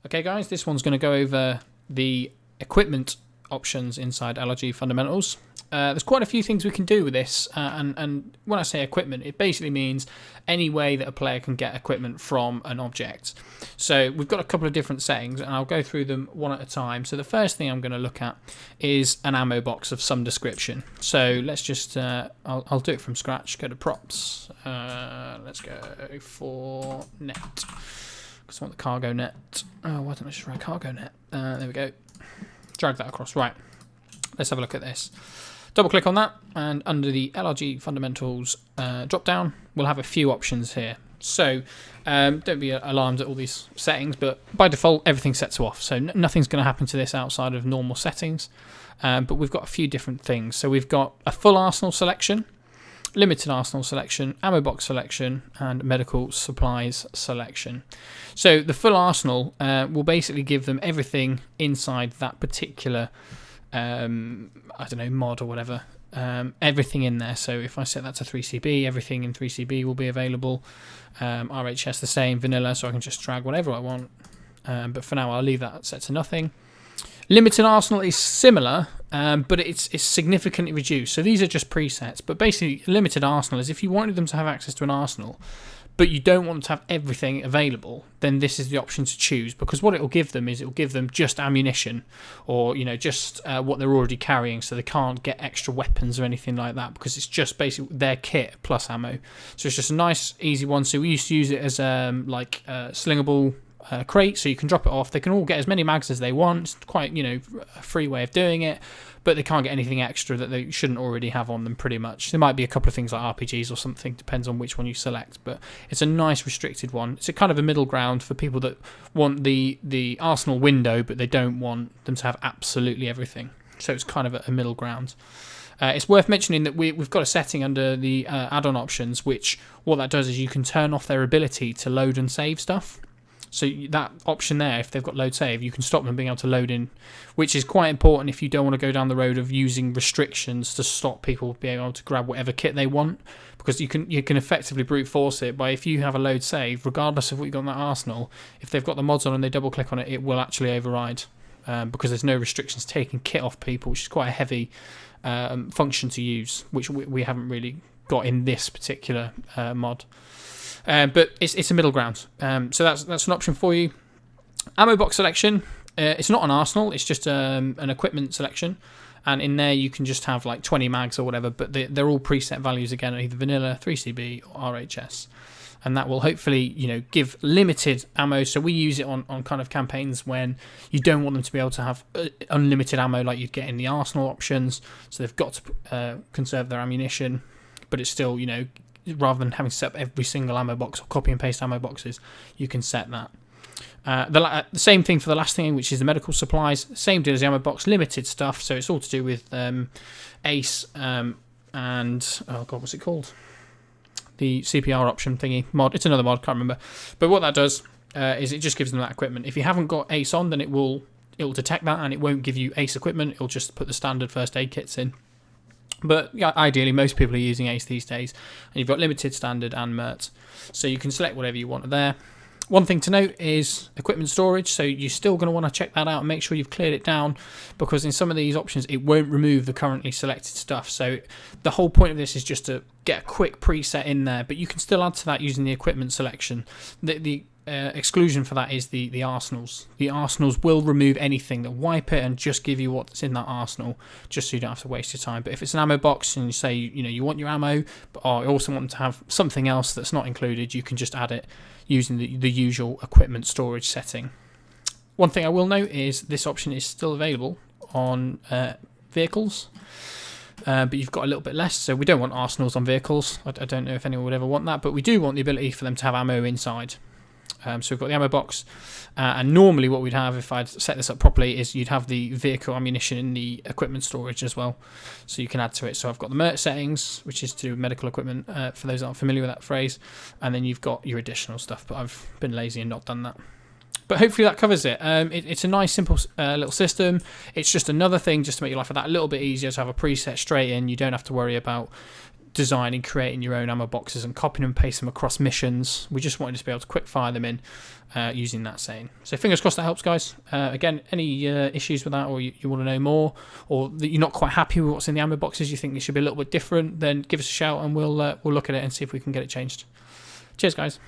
Okay guys, this one's going to go over the equipment options inside LRG fundamentals. There's quite a few things we can do with this, and when I say equipment, it basically means any way that a player can get equipment from an object. So we've got a couple of different settings, and I'll go through them one at a time. So the first thing I'm going to look at is an ammo box of some description. So let's just, I'll do it from scratch. Go to props. Let's go for net, because I want the cargo net. Oh, why don't I just try cargo net? There we go. Drag that across. Right, let's have a look at this. Double click on that, and under the LRG fundamentals drop down, we'll have a few options here. So don't be alarmed at all these settings, but by default everything's set to off, so nothing's going to happen to this outside of normal settings. But we've got a few different things. So we've got a full arsenal selection, limited arsenal selection, ammo box selection, and medical supplies selection. So the full arsenal will basically give them everything inside that particular I don't know, mod or whatever, everything in there. So if I set that to 3CB, everything in 3CB will be available. RHS the same, vanilla, so I can just drag whatever I want, but for now I'll leave that set to nothing. Limited arsenal is similar, but it's significantly reduced. So these are just presets, but basically limited arsenal is if you wanted them to have access to an arsenal but you don't want to have everything available, then this is the option to choose, because what it will give them is it will give them just ammunition, or just what they're already carrying, so they can't get extra weapons or anything like that, because it's just basically their kit plus ammo. So it's just a nice easy one. So we used to use it as like a slingable crate, so you can drop it off. They can all get as many mags as they want. It's quite a free way of doing it, but they can't get anything extra that they shouldn't already have on them, pretty much. There might be a couple of things like RPGs or something, depends on which one you select, but it's a nice restricted one. It's a kind of a middle ground for people that want the arsenal window, but they don't want them to have absolutely everything. So it's kind of a middle ground. It's worth mentioning that we've got a setting under the add-on options, which what that does is you can turn off their ability to load and save stuff. So that option there, if they've got load save, you can stop them being able to load in, which is quite important if you don't want to go down the road of using restrictions to stop people being able to grab whatever kit they want, because you can effectively brute force it by, if you have a load save, regardless of what you've got in that arsenal, if they've got the mods on and they double click on it, it will actually override, because there's no restrictions taking kit off people, which is quite a heavy function to use, which we haven't really got in this particular mod. But it's a middle ground, so that's an option for you. Ammo box selection, it's not an arsenal, it's just an equipment selection, and in there you can just have like 20 mags or whatever, but they're all preset values again, either vanilla, 3CB or RHS, and that will hopefully give limited ammo. So we use it on kind of campaigns when you don't want them to be able to have unlimited ammo like you'd get in the arsenal options, so they've got to conserve their ammunition, but it's still rather than having to set up every single ammo box or copy and paste ammo boxes, you can set that. The same thing for the last thing, which is the medical supplies. Same deal as the ammo box, limited stuff. So it's all to do with ACE and oh god, what's it called? The CPR option thingy mod. It's another mod, can't remember. But what that does is it just gives them that equipment. If you haven't got ACE on, then it will detect that and it won't give you ACE equipment. It'll just put the standard first aid kits in. But yeah, ideally, most people are using ACE these days, and you've got limited, standard, and MERT. So you can select whatever you want there. One thing to note is equipment storage, so you're still going to want to check that out and make sure you've cleared it down, because in some of these options it won't remove the currently selected stuff. So the whole point of this is just to get a quick preset in there, but you can still add to that using the equipment selection. The exclusion for that is the arsenals. The arsenals will remove anything, that wipe it and just give you what's in that arsenal, just so you don't have to waste your time. But if it's an ammo box and you say you want your ammo, but you also want to have something else that's not included, you can just add it using the usual equipment storage setting. One thing I will note is this option is still available on vehicles, but you've got a little bit less. So we don't want arsenals on vehicles. I don't know if anyone would ever want that, but we do want the ability for them to have ammo inside. So we've got the ammo box, and normally what we'd have, if I'd set this up properly, is you'd have the vehicle ammunition in the equipment storage as well, so you can add to it. So I've got the MERT settings, which is to do with medical equipment, for those that aren't familiar with that phrase, and then you've got your additional stuff, but I've been lazy and not done that. But hopefully that covers it. It's a nice, simple little system. It's just another thing just to make your life that little bit easier, to have a preset straight in. You don't have to worry about designing, creating your own ammo boxes and copying and pasting them across missions. We just wanted to be able to quick fire them in using that setting. So fingers crossed that helps, guys. Again, any issues with that, or you want to know more, or that you're not quite happy with what's in the ammo boxes, you think they should be a little bit different, then give us a shout and we'll look at it and see if we can get it changed. Cheers, guys.